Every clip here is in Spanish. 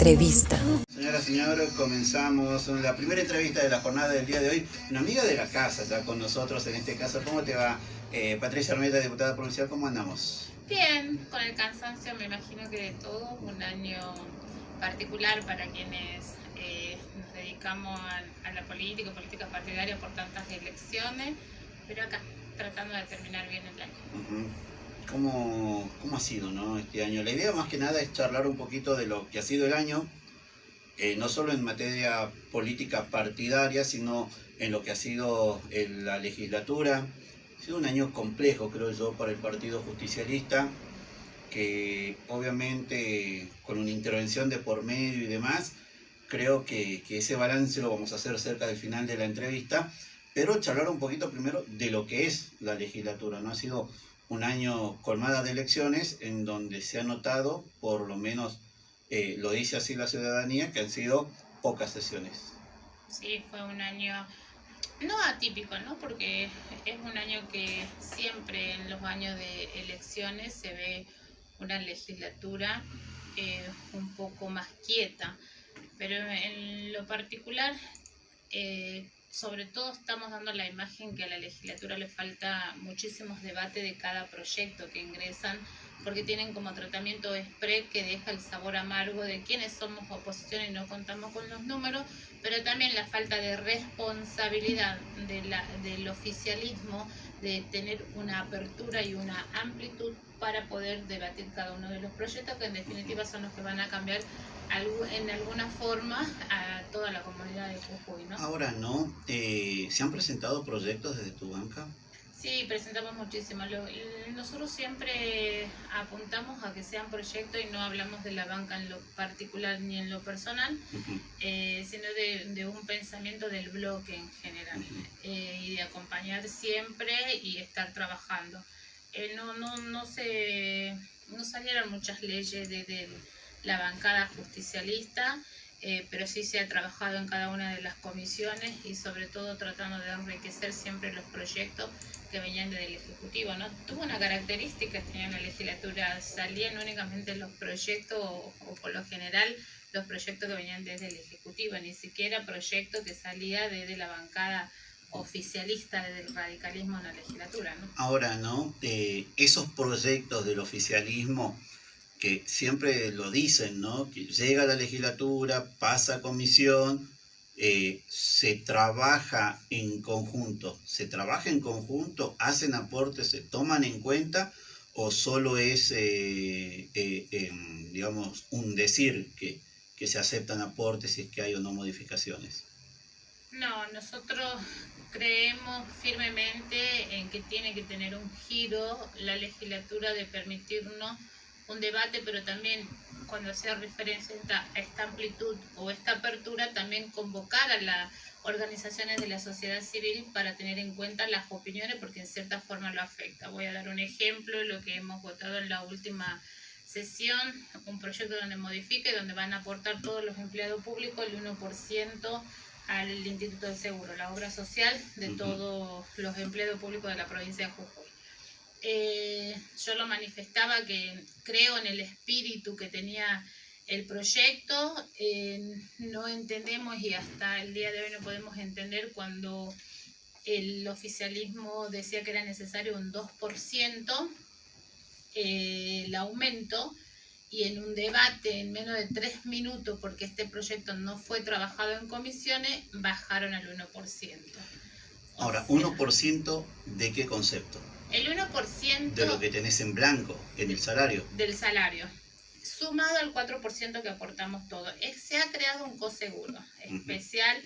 Entrevista. Señoras y señores, comenzamos la primera entrevista de la jornada del día de hoy. Una amiga de la casa está con nosotros en este caso. ¿Cómo te va? Patricia Armenta, diputada provincial, ¿cómo andamos? Bien, con el cansancio me imagino que de todo, un año particular para quienes nos dedicamos a la política partidaria por tantas elecciones, pero acá, tratando de terminar bien el año. ¿Cómo ha sido, no, este año? La idea más que nada es charlar un poquito de lo que ha sido el año, no solo en materia política partidaria, sino en lo que ha sido la legislatura. Ha sido un año complejo, creo yo, para el Partido Justicialista, que obviamente con una intervención de por medio y demás, creo que ese balance lo vamos a hacer cerca del final de la entrevista, pero charlar un poquito primero de lo que es la legislatura, ¿no? Ha sido un año colmada de elecciones en donde se ha notado, por lo menos lo dice así la ciudadanía, que han sido pocas sesiones. Sí, fue un año no atípico, ¿no? Porque es un año que siempre en los años de elecciones se ve una legislatura un poco más quieta, pero en lo particular, sobre todo estamos dando la imagen que a la legislatura le falta muchísimos debates de cada proyecto que ingresan, porque tienen como tratamiento exprés que deja el sabor amargo de quienes somos oposición y no contamos con los números, pero también la falta de responsabilidad del oficialismo de tener una apertura y una amplitud para poder debatir cada uno de los proyectos, que en definitiva son los que van a cambiar en alguna forma a toda la comunidad de Jujuy, ¿no? Ahora, ¿no? ¿Se han presentado proyectos desde tu banca? Sí, presentamos muchísimo. Nosotros siempre apuntamos a que sean proyectos y no hablamos de la banca en lo particular ni en lo personal, sino de un pensamiento del bloque en general, y de acompañar siempre y estar trabajando. No salieron muchas leyes de la bancada justicialista, pero sí se ha trabajado en cada una de las comisiones y sobre todo tratando de enriquecer siempre los proyectos que venían del Ejecutivo, ¿no? Tuvo una característica que tenía la legislatura, salían únicamente los proyectos o por lo general los proyectos que venían desde el Ejecutivo, ni siquiera proyectos que salía desde la bancada oficialista, desde el radicalismo en la legislatura, ¿no? Ahora, ¿no? Esos proyectos del oficialismo que siempre lo dicen, ¿no? Que llega a la legislatura, pasa a comisión, se trabaja en conjunto. ¿Se trabaja en conjunto? ¿Hacen aportes? ¿Se toman en cuenta? ¿O solo es, digamos, un decir que se aceptan aportes si es que hay o no modificaciones? No, nosotros creemos firmemente en que tiene que tener un giro la legislatura de permitirnos un debate, pero también cuando se referencia a esta amplitud o esta apertura, también convocar a las organizaciones de la sociedad civil para tener en cuenta las opiniones, porque en cierta forma lo afecta. Voy a dar un ejemplo, lo que hemos votado en la última sesión, un proyecto donde modifica y donde van a aportar todos los empleados públicos el 1% al Instituto del Seguro, la obra social de todos los empleados públicos de la provincia de Jujuy. Yo lo manifestaba que creo en el espíritu que tenía el proyecto, no entendemos y hasta el día de hoy no podemos entender cuando el oficialismo decía que era necesario un 2% el aumento, y en un debate en menos de 3 minutos, porque este proyecto no fue trabajado en comisiones, bajaron al 1%. Ahora, ¿1% de qué concepto? El 1% de lo que tenés en blanco, en el salario. Del salario, sumado al 4% que aportamos todos. Se ha creado un coseguro especial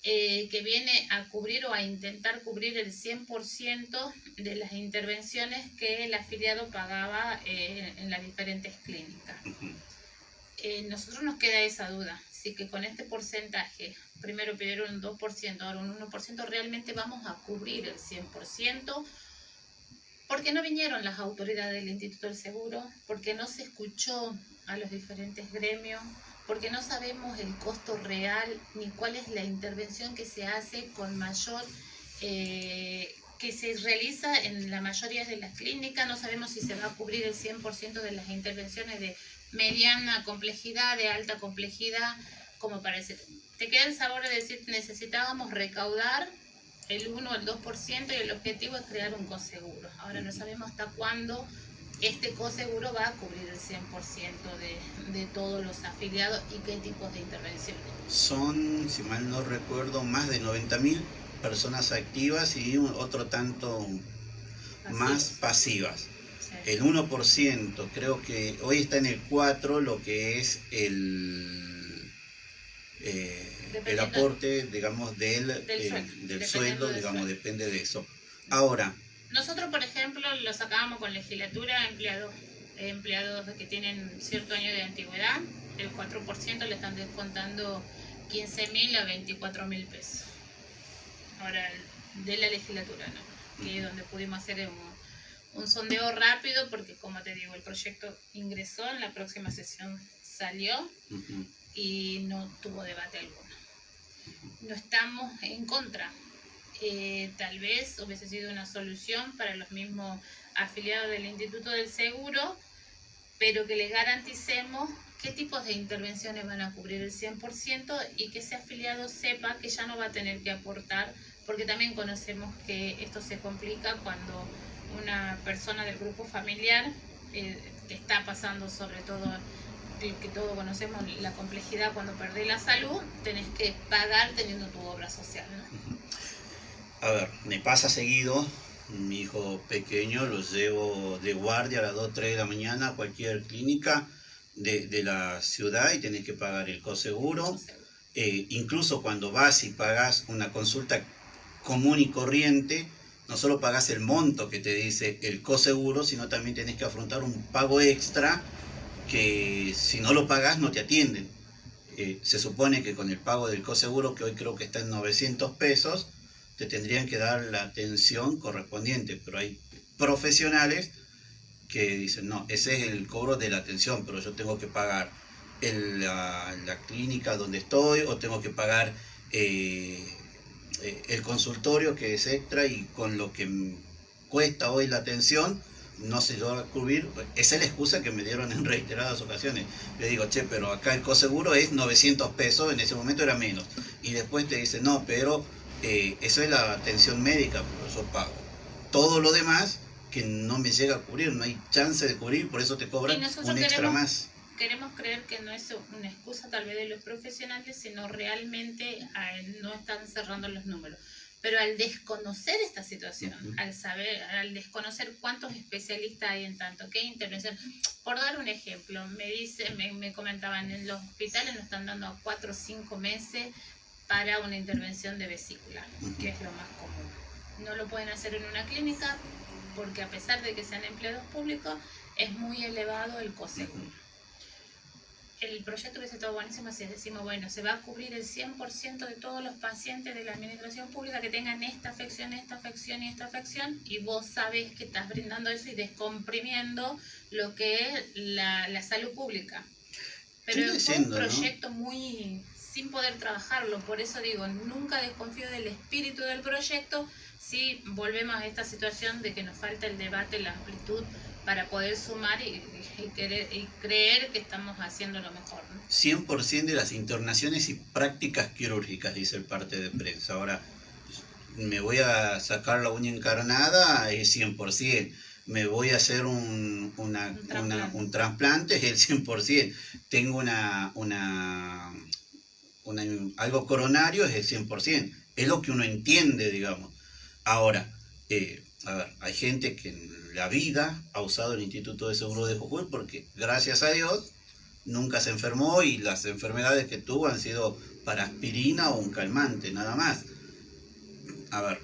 que viene a cubrir o a intentar cubrir el 100% de las intervenciones que el afiliado pagaba en las diferentes clínicas. Nosotros nos queda esa duda, así que con este porcentaje, primero pidieron un 2%, ahora un 1%, realmente vamos a cubrir el 100%, porque no vinieron las autoridades del Instituto del Seguro, porque no se escuchó a los diferentes gremios, porque no sabemos el costo real ni cuál es la intervención que se hace con mayor, que se realiza en la mayoría de las clínicas. No sabemos si se va a cubrir el 100% de las intervenciones de mediana complejidad, de alta complejidad, como parece. Te queda el sabor de decir, necesitábamos recaudar el 1 o el 2% y el objetivo es crear un coseguro. Ahora no sabemos hasta cuándo este coseguro va a cubrir el 100% de todos los afiliados y qué tipos de intervenciones. Son, si mal no recuerdo, más de 90.000 personas activas y otro tanto más pasivas. Sí. El 1%, creo que hoy está en el 4%, lo que es el aporte, digamos, del sueldo, digamos, depende de eso. Ahora, nosotros, por ejemplo, lo sacábamos con legislatura, empleados que tienen cierto año de antigüedad, el 4% le están descontando 15.000 a 24.000 pesos. Ahora, de la legislatura, ¿no? Que es donde pudimos hacer un sondeo rápido, porque como te digo, el proyecto ingresó, en la próxima sesión salió y no tuvo debate alguno. No estamos en contra. Tal vez hubiese sido una solución para los mismos afiliados del Instituto del Seguro, pero que les garanticemos qué tipos de intervenciones van a cubrir el 100% y que ese afiliado sepa que ya no va a tener que aportar, porque también conocemos que esto se complica cuando una persona del grupo familiar que está pasando, sobre todo, que todos conocemos la complejidad cuando perdés la salud, tenés que pagar teniendo tu obra social, ¿no? A ver, me pasa seguido, mi hijo pequeño lo llevo de guardia a las 2, 3 de la mañana a cualquier clínica de la ciudad y tenés que pagar el coseguro. Incluso cuando vas y pagas una consulta común y corriente, no solo pagas el monto que te dice el coseguro, sino también tenés que afrontar un pago extra que si no lo pagas no te atienden. Se supone que con el pago del coseguro, que hoy creo que está en 900 pesos, te tendrían que dar la atención correspondiente, pero hay profesionales que dicen, no, ese es el cobro de la atención, pero yo tengo que pagar la clínica donde estoy, o tengo que pagar el consultorio que es extra, y con lo que cuesta hoy la atención no se logra cubrir. Esa es la excusa que me dieron en reiteradas ocasiones. Le digo, che, pero acá el coseguro es 900 pesos, en ese momento era menos, y después te dicen, no, pero eso es la atención médica, pero yo pago todo lo demás que no me llega a cubrir, no hay chance de cubrir, por eso te cobran un extra más. Queremos creer que no es una excusa tal vez de los profesionales, sino realmente no están cerrando los números. Pero al desconocer esta situación, al desconocer cuántos especialistas hay en tanto, qué intervención, por dar un ejemplo, me comentaban, en los hospitales nos están dando a 4 o 5 meses para una intervención de vesícula, que es lo más común. No lo pueden hacer en una clínica porque, a pesar de que sean empleados públicos, es muy elevado el coseguro. El proyecto hubiese estado buenísimo si decimos, bueno, se va a cubrir el 100% de todos los pacientes de la administración pública que tengan esta afección, esta afección y esta afección, y vos sabés que estás brindando eso y descomprimiendo lo que es la salud pública. Pero es un proyecto, ¿no?, muy sin poder trabajarlo. Por eso digo, nunca desconfío del espíritu del proyecto, si volvemos a esta situación de que nos falta el debate, la amplitud, para poder sumar y creer que estamos haciendo lo mejor, ¿no? 100% de las internaciones y prácticas quirúrgicas, dice el parte de prensa. Ahora, me voy a sacar la uña encarnada, es 100%. Me voy a hacer un trasplante, es el 100%. Tengo algo coronario, es el 100%. Es lo que uno entiende, digamos. Ahora, a ver, hay gente que en la vida ha usado el Instituto de Seguro de Jujuy porque, gracias a Dios, nunca se enfermó, y las enfermedades que tuvo han sido para aspirina o un calmante, nada más. A ver,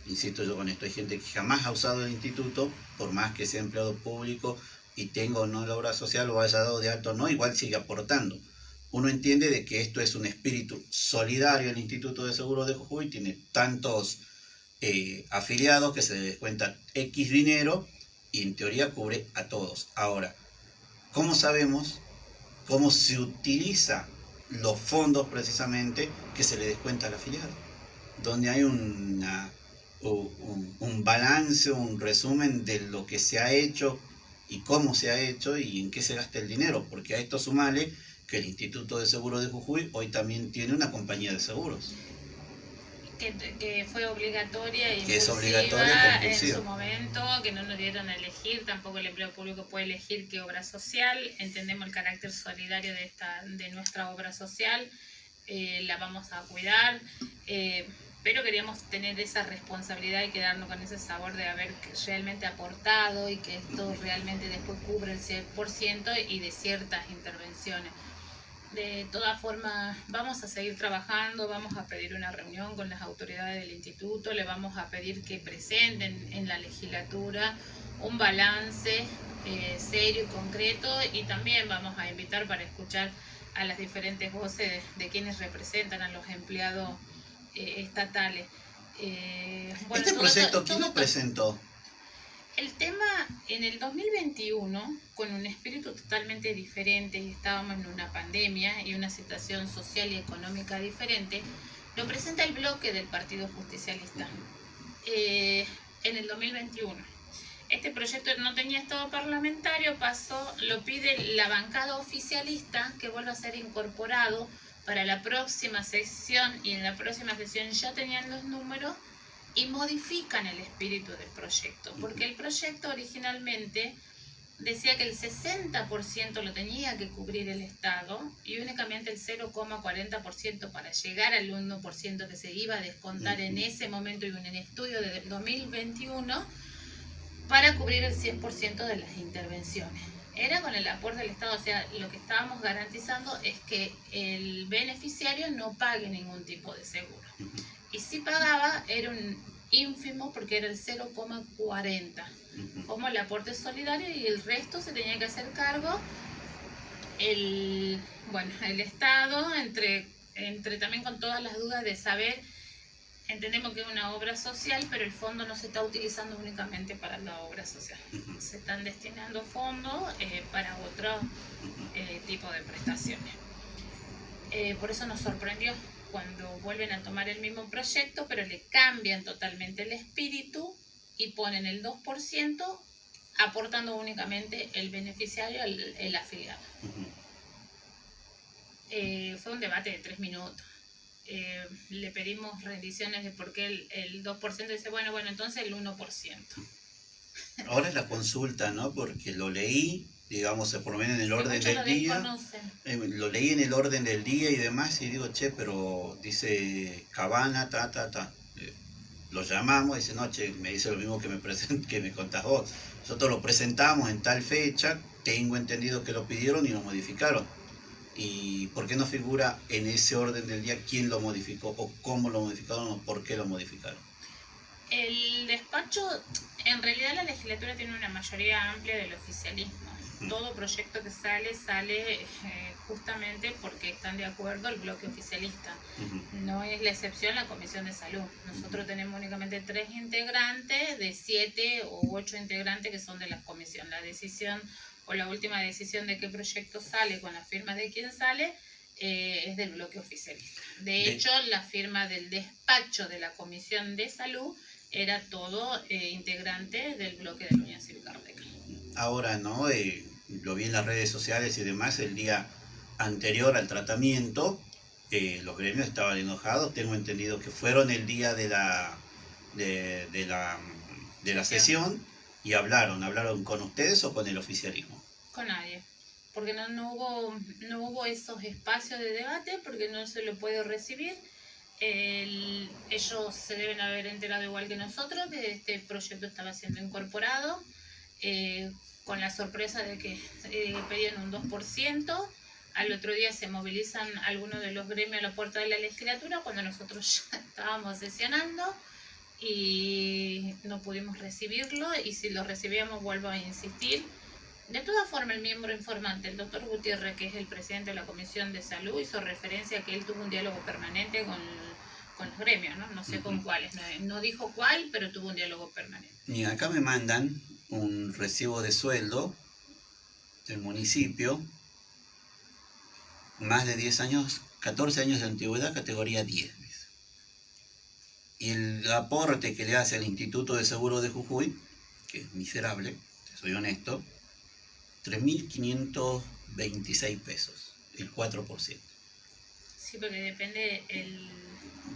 insisto yo con esto, hay gente que jamás ha usado el instituto, por más que sea empleado público y tenga o no la obra social, o haya dado de alto o no, igual sigue aportando. Uno entiende de que esto es un espíritu solidario. El Instituto de Seguro de Jujuy tiene tantos afiliados que se les descuenta X dinero y en teoría cubre a todos. Ahora, ¿cómo sabemos cómo se utiliza los fondos precisamente que se le descuenta al afiliado? Donde hay un balance, un resumen de lo que se ha hecho y cómo se ha hecho y en qué se gasta el dinero, porque a esto sumale que el Instituto de Seguros de Jujuy hoy también tiene una compañía de seguros. Que fue obligatoria y que es obligatoria y en compulsiva. su momento, que no nos dieron a elegir, tampoco el empleo público puede elegir qué obra social, entendemos el carácter solidario de nuestra obra social, la vamos a cuidar, pero queríamos tener esa responsabilidad y quedarnos con ese sabor de haber realmente aportado y que esto realmente después cubre el 100% y de ciertas intervenciones. De todas formas, vamos a seguir trabajando, vamos a pedir una reunión con las autoridades del instituto, le vamos a pedir que presenten en la legislatura un balance serio y concreto, y también vamos a invitar para escuchar a las diferentes voces de quienes representan a los empleados estatales. Bueno, este proyecto, ¿quién lo presentó? El tema en el 2021, con un espíritu totalmente diferente, y estábamos en una pandemia y una situación social y económica diferente, lo presenta el bloque del Partido Justicialista en el 2021. Este proyecto no tenía estado parlamentario, lo pide la bancada oficialista, que vuelva a ser incorporado para la próxima sesión, y en la próxima sesión ya tenían los números y modifican el espíritu del proyecto, porque el proyecto originalmente decía que el 60% lo tenía que cubrir el Estado y únicamente el 0,40% para llegar al 1% que se iba a descontar en ese momento, y en el estudio desde el 2021, para cubrir el 100% de las intervenciones. Era con el aporte del Estado, o sea, lo que estábamos garantizando es que el beneficiario no pague ningún tipo de seguro. Y si pagaba, era un ínfimo, porque era el 0,40 como el aporte solidario, y el resto se tenía que hacer cargo el Estado, entre también con todas las dudas de saber. Entendemos que es una obra social, pero el fondo no se está utilizando únicamente para la obra social. Se están destinando fondos para otro tipo de prestaciones. Por eso nos sorprendió cuando vuelven a tomar el mismo proyecto, pero le cambian totalmente el espíritu y ponen el 2%, aportando únicamente el beneficiario, el afiliado. Fue un debate de 3 minutos. Le pedimos rendiciones de por qué el 2%, dice, bueno, entonces el 1%. Ahora es la consulta, ¿no? Porque lo leí, digamos, por lo menos en el orden del día. Lo leí en el orden del día y demás, y digo, pero dice Cabana, lo llamamos, dice, no, me dice lo mismo que me contás vos. Nosotros lo presentamos en tal fecha, tengo entendido que lo pidieron y lo modificaron. ¿Y por qué no figura en ese orden del día quién lo modificó, o cómo lo modificaron, o por qué lo modificaron? El despacho, en realidad la legislatura tiene una mayoría amplia del oficialismo. Todo proyecto que sale justamente porque están de acuerdo el bloque oficialista. No es la excepción la Comisión de Salud. Nosotros tenemos únicamente 3 integrantes de 7 u 8 integrantes que son de la comisión. La decisión o la última decisión de qué proyecto sale, con la firma de quién sale, es del bloque oficialista. De hecho, la firma del despacho de la Comisión de Salud era todo integrante del bloque de la Unión Cívica Radical. Ahora, ¿no? Lo vi en las redes sociales y demás, el día anterior al tratamiento, los gremios estaban enojados. Tengo entendido que fueron el día de la sesión y hablaron con ustedes o con el oficialismo. Con nadie, porque no hubo esos espacios de debate, porque no se lo puede recibir. Ellos se deben haber enterado igual que nosotros que este proyecto estaba siendo incorporado, con la sorpresa de que pedían un 2%. Al otro día se movilizan algunos de los gremios a la puerta de la legislatura, cuando nosotros ya estábamos sesionando, y no pudimos recibirlo, y si lo recibíamos, vuelvo a insistir. De todas formas, el miembro informante, el doctor Gutiérrez, que es el presidente de la Comisión de Salud, hizo referencia a que él tuvo un diálogo permanente con los gremios, no sé con cuáles, no dijo cuál, pero tuvo un diálogo permanente. Y acá me mandan un recibo de sueldo del municipio, más de 10 años, 14 años de antigüedad, categoría 10. Y el aporte que le hace al Instituto de Seguros de Jujuy, que es miserable, soy honesto, 3.526 pesos, el 4%. Sí, porque depende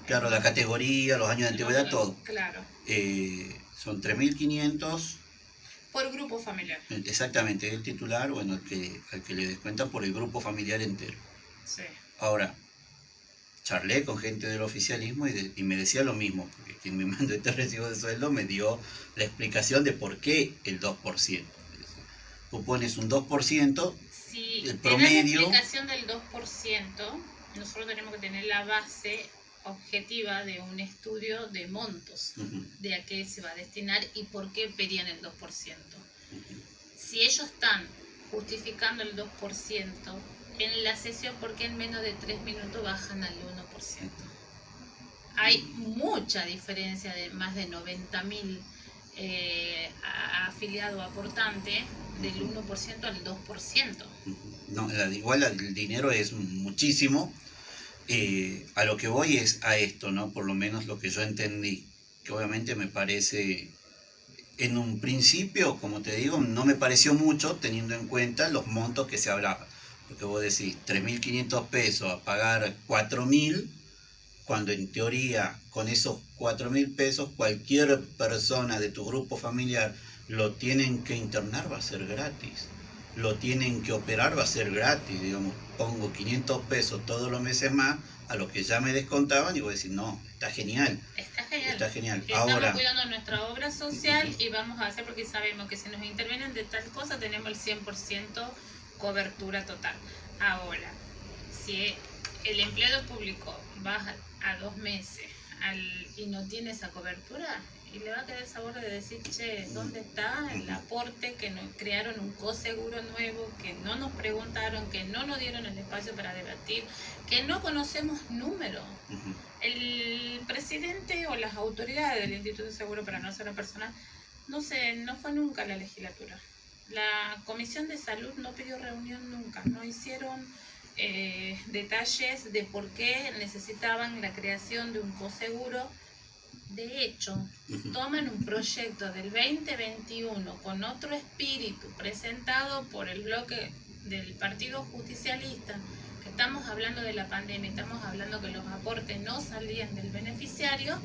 Claro, la categoría, los años de antigüedad, todo. Claro. Son 3.500. Por grupo familiar. Exactamente, el titular, bueno, al que le descuentan por el grupo familiar entero. Sí. Ahora, charlé con gente del oficialismo y me decía lo mismo, porque quien me mandó este recibo de sueldo me dio la explicación de por qué el 2%. Tú pones un 2%, si el promedio... la explicación del 2%, nosotros tenemos que tener la base objetiva de un estudio de montos, de a qué se va a destinar y por qué pedían el 2%. Si ellos están justificando el 2%, en la sesión, ¿por qué en menos de 3 minutos bajan al 1%? Hay mucha diferencia de más de 90.000 afiliados aportantes, del 1% al 2%. No, igual el dinero es muchísimo. A lo que voy es a esto, ¿no? Por lo menos lo que yo entendí, que obviamente me parece, en un principio, como te digo, no me pareció mucho teniendo en cuenta los montos que se hablaban. Porque vos decís, 3.500 pesos a pagar 4.000, cuando en teoría con esos 4.000 pesos cualquier persona de tu grupo familiar lo tienen que internar, va a ser gratis. Lo tienen que operar, va a ser gratis. Digamos, pongo 500 pesos todos los meses más a lo que ya me descontaban y voy a decir, no, está genial. Está genial. Está genial. Estamos Ahora, cuidando nuestra obra social y vamos a hacer, porque sabemos que si nos intervienen de tal cosa tenemos el 100% cobertura total. Ahora, si el empleado público baja a 2 meses y no tiene esa cobertura, y le va a quedar el sabor de decir, che, ¿dónde está el aporte? Que nos crearon un coseguro nuevo, que no nos preguntaron, que no nos dieron el espacio para debatir, que no conocemos números. El presidente o las autoridades del Instituto de Seguro, para no ser una persona, no fue nunca a la legislatura. La Comisión de Salud no pidió reunión nunca, no hicieron detalles de por qué necesitaban la creación de un coseguro. De hecho, toman un proyecto del 2021 con otro espíritu presentado por el bloque del Partido Justicialista, que estamos hablando de la pandemia, estamos hablando que los aportes no salían del beneficiario,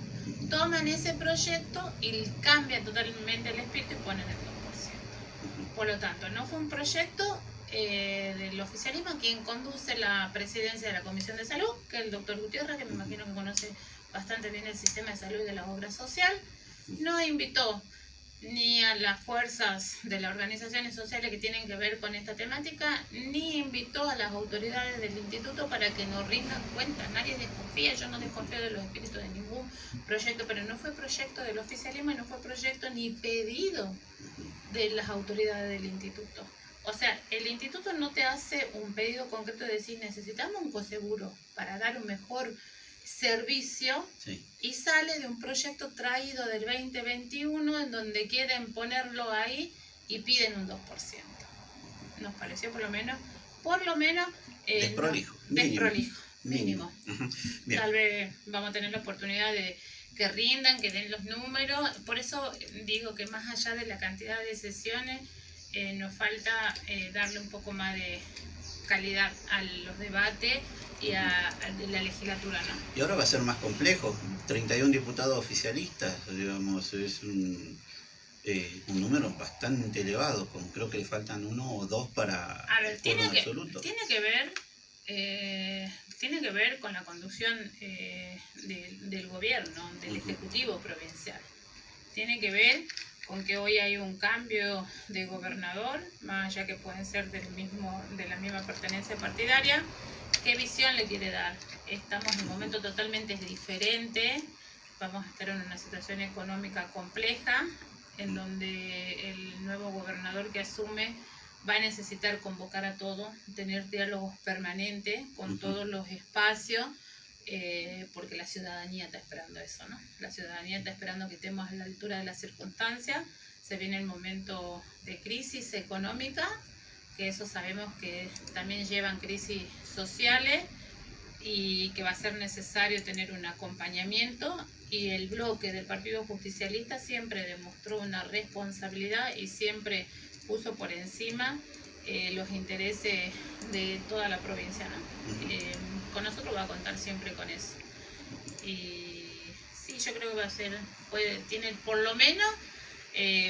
toman ese proyecto y cambian totalmente el espíritu y ponen el 2%. Por lo tanto, no fue un proyecto del oficialismo quien conduce la presidencia de la Comisión de Salud, que es el doctor Gutiérrez, que me imagino que conoce bastante bien el sistema de salud y de la obra social. No invitó ni a las fuerzas de las organizaciones sociales que tienen que ver con esta temática, ni invitó a las autoridades del instituto para que nos rindan cuenta. Nadie desconfía, yo no desconfío de los espíritus de ningún proyecto, pero no fue proyecto del oficialismo y no fue proyecto ni pedido de las autoridades del instituto. O sea, el instituto no te hace un pedido concreto de decir necesitamos un coseguro para dar un mejor servicio, sí, y sale de un proyecto traído del 2021 en donde quieren ponerlo ahí y piden un 2%. Nos pareció por lo menos desprolijo, mínimo. Tal vez vamos a tener la oportunidad de que rindan, que den los números. Por eso digo que más allá de la cantidad de sesiones, nos falta darle un poco más de calidad a los debates y a la legislatura, ¿no? Y ahora va a ser más complejo, 31 diputados oficialistas, digamos, es un número bastante elevado, creo que le faltan 1 o 2 para el quórum absoluto. Tiene que ver con la conducción del gobierno, del Ejecutivo provincial. Tiene que ver con que hoy hay un cambio de gobernador, más allá que pueden ser de la misma pertenencia partidaria. ¿Qué visión le quiere dar? Estamos en un momento totalmente diferente, vamos a estar en una situación económica compleja, en donde el nuevo gobernador que asume va a necesitar convocar a todos, tener diálogos permanentes con todos los espacios, porque la ciudadanía está esperando eso, ¿no? La ciudadanía está esperando que estemos a la altura de las circunstancias. Se viene el momento de crisis económica, que eso sabemos que también llevan crisis sociales y que va a ser necesario tener un acompañamiento, y el bloque del Partido Justicialista siempre demostró una responsabilidad y siempre puso por encima los intereses de toda la provincia, ¿no? Con nosotros va a contar siempre con eso. Y sí, yo creo que va a ser, tiene por lo menos,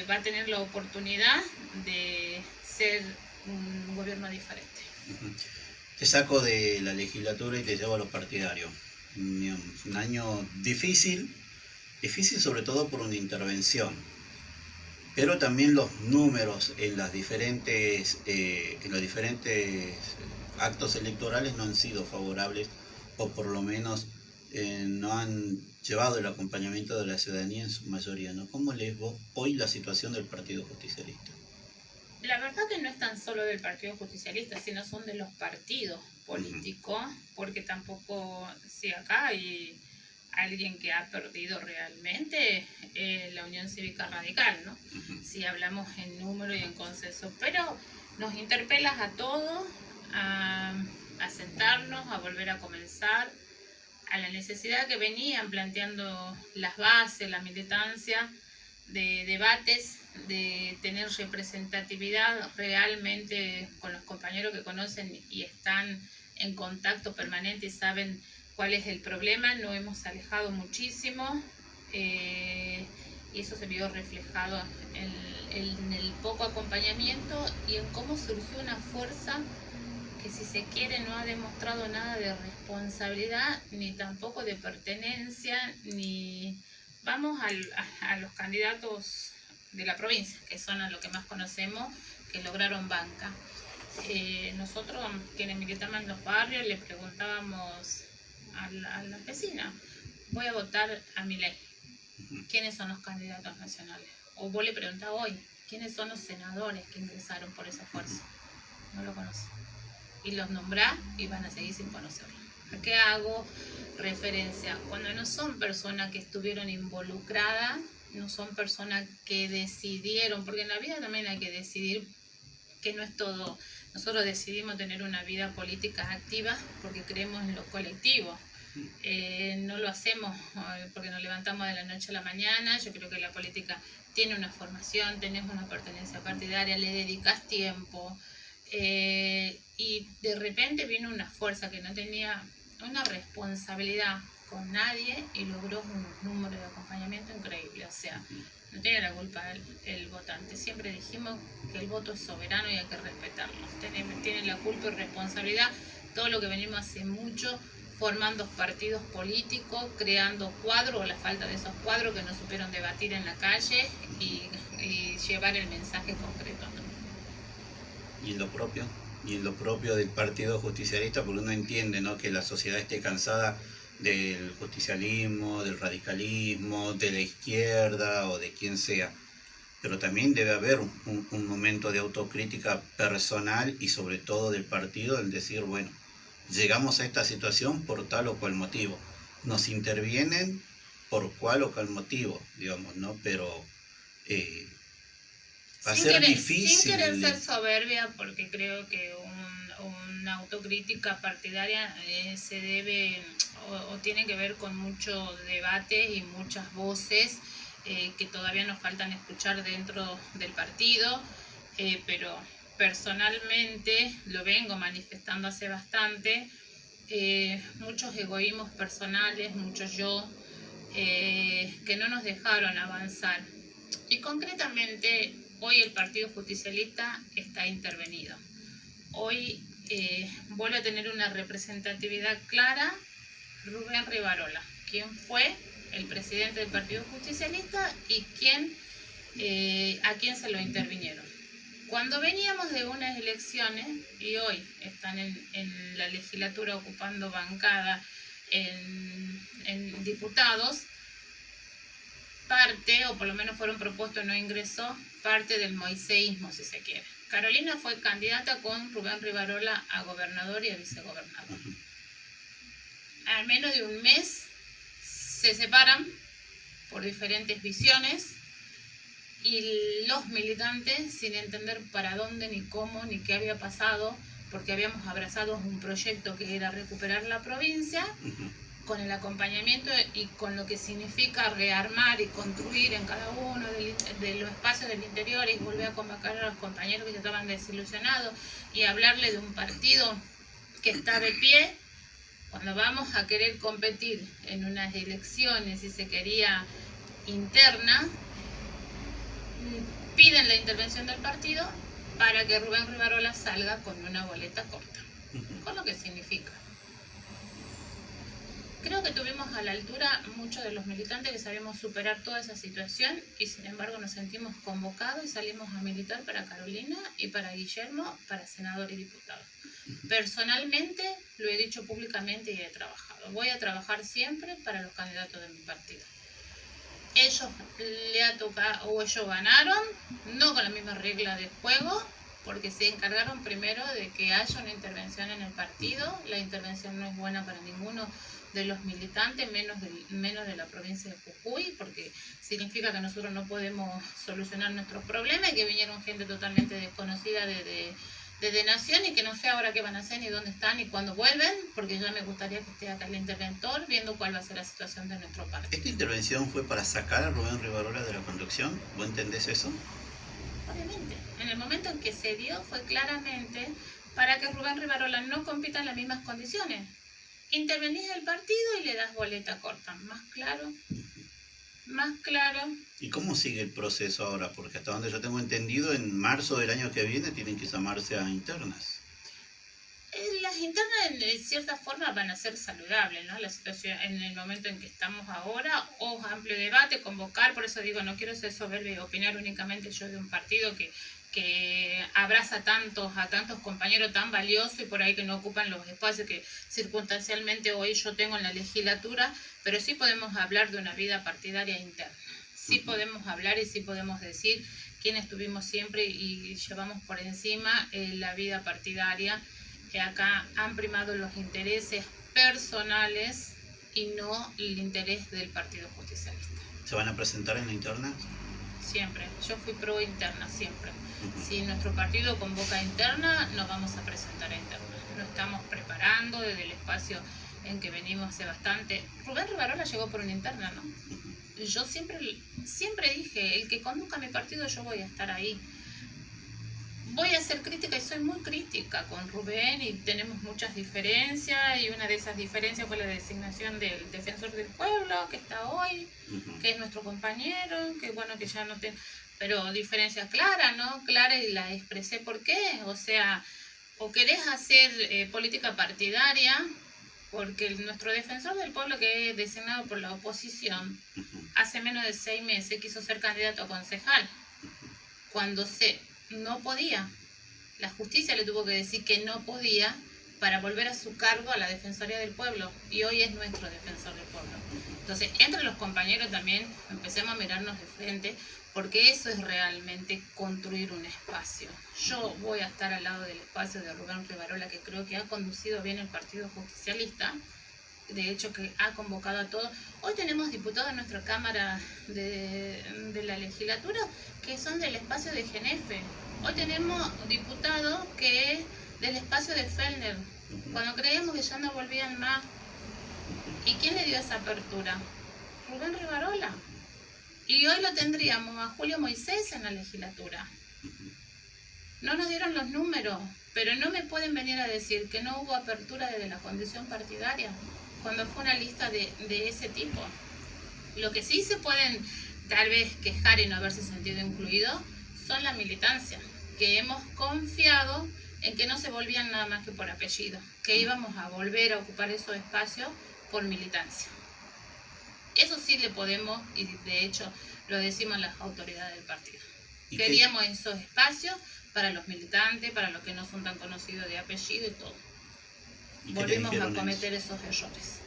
va a tener la oportunidad de ser un gobierno diferente. Te saco de la legislatura y te llevo a los partidarios. Un año difícil sobre todo por una intervención, pero también los números en los diferentes actos electorales no han sido favorables, o por lo menos no han llevado el acompañamiento de la ciudadanía en su mayoría, ¿no? ¿Cómo lees vos hoy la situación del Partido Justicialista? La verdad que no es tan solo del Partido Justicialista, sino son de los partidos políticos, porque tampoco, si acá hay alguien que ha perdido realmente, la Unión Cívica Radical, ¿no? Si hablamos en número y en consenso, pero nos interpelas a todos a sentarnos, a volver a comenzar, a la necesidad que venían planteando las bases, la militancia, de debates, de tener representatividad realmente con los compañeros que conocen y están en contacto permanente y saben cuál es el problema. Nos hemos alejado muchísimo y eso se vio reflejado en el poco acompañamiento y en cómo surgió una fuerza que, si se quiere, no ha demostrado nada de responsabilidad ni tampoco de pertenencia, ni vamos a los candidatos de la provincia, que son a lo que más conocemos, que lograron banca. Nosotros, quienes militamos en los barrios, le preguntábamos a la vecina: voy a votar a Milei, ¿quiénes son los candidatos nacionales? O vos le preguntás hoy: ¿quiénes son los senadores que ingresaron por esa fuerza? No lo conocen. Y los nombrás y van a seguir sin conocerlo. ¿A qué hago referencia? Cuando no son personas que estuvieron involucradas, no son personas que decidieron, porque en la vida también hay que decidir, que no es todo. Nosotros decidimos tener una vida política activa porque creemos en lo colectivo. No lo hacemos porque nos levantamos de la noche a la mañana. Yo creo que la política tiene una formación, tenés una pertenencia partidaria, le dedicas tiempo. Y de repente vino una fuerza que no tenía una responsabilidad con nadie y logró un número de acompañamiento increíble. O sea, no tiene la culpa el votante. Siempre dijimos que el voto es soberano y hay que respetarlo. Tiene la culpa y responsabilidad todo lo que venimos hace mucho formando partidos políticos, creando cuadros, o la falta de esos cuadros que no supieron debatir en la calle y llevar el mensaje concreto, ¿no? Y en lo propio del Partido Justicialista, porque uno entiende, ¿no?, que la sociedad esté cansada del justicialismo, del radicalismo, de la izquierda o de quien sea, pero también debe haber un momento de autocrítica personal y sobre todo del partido, el decir, bueno, llegamos a esta situación por tal o cual motivo, nos intervienen por cual o cual motivo, digamos, ¿no? Pero va a ser difícil. Sin querer ser soberbia, porque creo que una autocrítica partidaria se debe o tiene que ver con muchos debates y muchas voces que todavía nos faltan escuchar dentro del partido, pero personalmente lo vengo manifestando hace bastante, muchos egoísmos personales, muchos yo, que no nos dejaron avanzar. Y concretamente, hoy el Partido Justicialista está intervenido. Hoy vuelve a tener una representatividad clara Rubén Rivarola, quien fue el presidente del Partido Justicialista y a quien se lo intervinieron. Cuando veníamos de unas elecciones, y hoy están en la legislatura ocupando bancada en diputados, parte, o por lo menos fueron propuestos, no ingresó, parte del moiseísmo, si se quiere. Carolina fue candidata con Rubén Rivarola a gobernador y a vicegobernador. Al menos de un mes se separan por diferentes visiones y los militantes, sin entender para dónde, ni cómo, ni qué había pasado, porque habíamos abrazado un proyecto que era recuperar la provincia, con el acompañamiento y con lo que significa rearmar y construir en cada uno de los espacios del interior y volver a convocar a los compañeros que ya estaban desilusionados y hablarle de un partido que está de pie, cuando vamos a querer competir en unas elecciones, si se quería, interna, piden la intervención del partido para que Rubén Rivarola salga con una boleta corta, con lo que significa. Creo que tuvimos a la altura muchos de los militantes que sabíamos superar toda esa situación y sin embargo nos sentimos convocados y salimos a militar para Carolina y para Guillermo, para senador y diputado. Personalmente, lo he dicho públicamente y he trabajado. Voy a trabajar siempre para los candidatos de mi partido. Ellos le ha tocado, o ellos ganaron, no con la misma regla de juego, porque se encargaron primero de que haya una intervención en el partido. La intervención no es buena para ninguno de los militantes, menos de la provincia de Jujuy, porque significa que nosotros no podemos solucionar nuestros problemas y que vinieron gente totalmente desconocida de Nación y que no sé ahora qué van a hacer, ni dónde están, ni cuándo vuelven, porque ya me gustaría que esté acá el interventor viendo cuál va a ser la situación de nuestro partido. ¿Esta intervención fue para sacar a Rubén Rivarola de la conducción? ¿Vos entendés eso? Obviamente, en el momento en que se dio fue claramente para que Rubén Rivarola no compita en las mismas condiciones. Intervenís el partido y le das boleta corta. Más claro, más claro. ¿Y cómo sigue el proceso ahora? Porque hasta donde yo tengo entendido, en marzo del año que viene tienen que llamarse a internas. Las internas de cierta forma van a ser saludables, ¿no? La situación en el momento en que estamos ahora, o amplio debate, convocar, por eso digo, no quiero ser soberbia y opinar únicamente yo de un partido que abraza a tantos compañeros tan valiosos y por ahí que no ocupan los espacios que circunstancialmente hoy yo tengo en la legislatura, pero sí podemos hablar de una vida partidaria interna. Sí podemos hablar y sí podemos decir quiénes estuvimos siempre y llevamos por encima la vida partidaria, que acá han primado los intereses personales y no el interés del Partido Justicialista. ¿Se van a presentar en la interna? Siempre, yo fui pro interna, siempre. Si nuestro partido convoca interna, nos vamos a presentar a interna. Lo estamos preparando desde el espacio en que venimos hace bastante. Rubén Rivarola llegó por una interna, ¿no? Yo siempre dije, el que conduca mi partido, yo voy a estar ahí. Voy a ser crítica y soy muy crítica con Rubén y tenemos muchas diferencias y una de esas diferencias fue la designación del defensor del pueblo que está hoy, que es nuestro compañero, que bueno que ya no te... Pero diferencia clara, ¿no? Clara y la expresé por qué. O sea, o querés hacer política partidaria, porque nuestro defensor del pueblo que es designado por la oposición hace menos de 6 meses quiso ser candidato a concejal. Cuando no podía. La justicia le tuvo que decir que no podía para volver a su cargo a la Defensoría del Pueblo. Y hoy es nuestro defensor del pueblo. Entonces, entre los compañeros también empecemos a mirarnos de frente, porque eso es realmente construir un espacio. Yo voy a estar al lado del espacio de Rubén Rivarola, que creo que ha conducido bien el Partido Justicialista, de hecho que ha convocado a todos. Hoy tenemos diputados en nuestra Cámara de la Legislatura que son del espacio de Genefe. Hoy tenemos diputados que es del espacio de Fellner, cuando creíamos que ya no volvían más. ¿Y quién le dio esa apertura? Rubén Rivarola. Y hoy lo tendríamos a Julio Moisés en la legislatura. No nos dieron los números, pero no me pueden venir a decir que no hubo apertura desde la condición partidaria cuando fue una lista de ese tipo. Lo que sí se pueden tal vez quejar y no haberse sentido incluido son la militancia, que hemos confiado en que no se volvían nada más que por apellido, que íbamos a volver a ocupar esos espacios por militancia. Eso sí le podemos, y de hecho lo decimos las autoridades del partido. Queríamos esos espacios para los militantes, para los que no son tan conocidos de apellido y todo. Volvimos a cometer esos errores.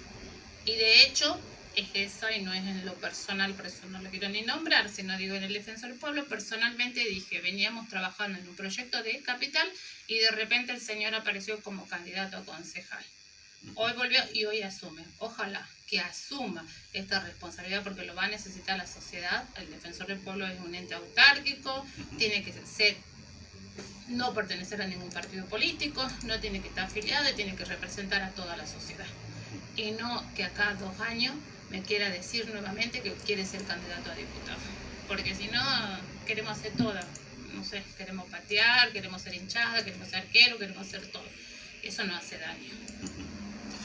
Y de hecho, es eso, y no es en lo personal, por eso no lo quiero ni nombrar, sino digo en el Defensor del Pueblo, personalmente dije, veníamos trabajando en un proyecto de capital y de repente el señor apareció como candidato a concejal. Hoy volvió y hoy asume. Ojalá que asuma esta responsabilidad porque lo va a necesitar la sociedad. El Defensor del Pueblo es un ente autárquico, tiene que ser, no pertenecer a ningún partido político, no tiene que estar afiliado y tiene que representar a toda la sociedad. y no que acá 2 años me quiera decir nuevamente que quiere ser candidato a diputado. Porque si no, queremos hacer todo. No sé, queremos patear, queremos ser hinchada, queremos ser arquero, queremos hacer todo. Eso no hace daño.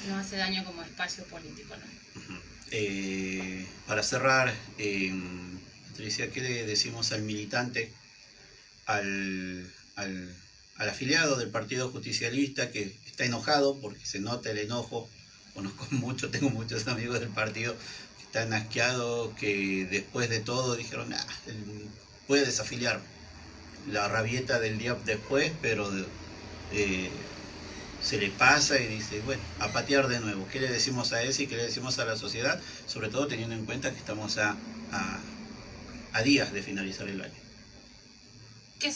No hace daño como espacio político, ¿no? Para cerrar, Patricia, ¿qué le decimos al militante, al afiliado del Partido Justicialista que está enojado, porque se nota el enojo? Conozco mucho, tengo muchos amigos del partido que están asqueados, que después de todo dijeron, puede desafiliar. La rabieta del día después, pero se le pasa y dice, bueno, a patear de nuevo. ¿Qué le decimos a ese y qué le decimos a la sociedad? Sobre todo teniendo en cuenta que estamos a días de finalizar el año. Que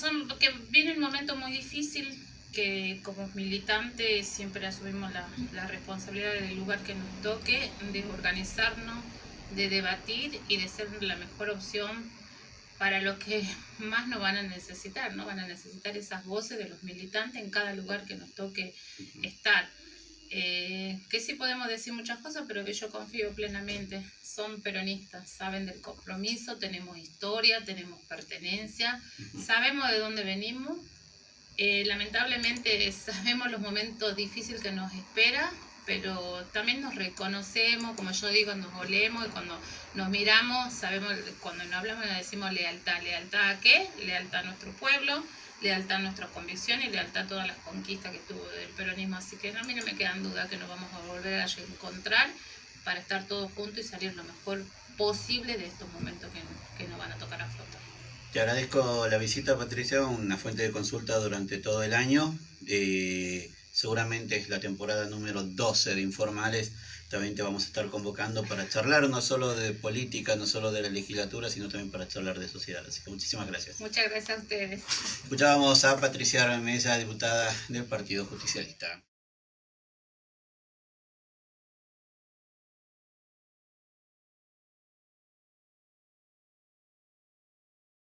viene un momento muy difícil, que como militantes siempre asumimos la responsabilidad del lugar que nos toque, de organizarnos, de debatir y de ser la mejor opción para los que más nos van a necesitar, ¿no? Van a necesitar esas voces de los militantes en cada lugar que nos toque estar. Que sí podemos decir muchas cosas, pero que yo confío plenamente. Son peronistas, saben del compromiso, tenemos historia, tenemos pertenencia, sabemos de dónde venimos. Lamentablemente sabemos los momentos difíciles que nos espera, pero también nos reconocemos, como yo digo, nos olemos y cuando nos miramos, sabemos, cuando nos hablamos nos decimos lealtad. ¿Lealtad a qué? Lealtad a nuestro pueblo, lealtad a nuestras convicciones y lealtad a todas las conquistas que tuvo el peronismo. Así que a mí no me quedan dudas que nos vamos a volver a encontrar para estar todos juntos y salir lo mejor posible de estos momentos que nos van a tocar afrontar. Te agradezco la visita, Patricia, una fuente de consulta durante todo el año. Seguramente es la temporada número 12 de Informales. También te vamos a estar convocando para charlar no solo de política, no solo de la legislatura, sino también para charlar de sociedad. Así que muchísimas gracias. Muchas gracias a ustedes. Escuchábamos a Patricia Mesa, diputada del Partido Justicialista.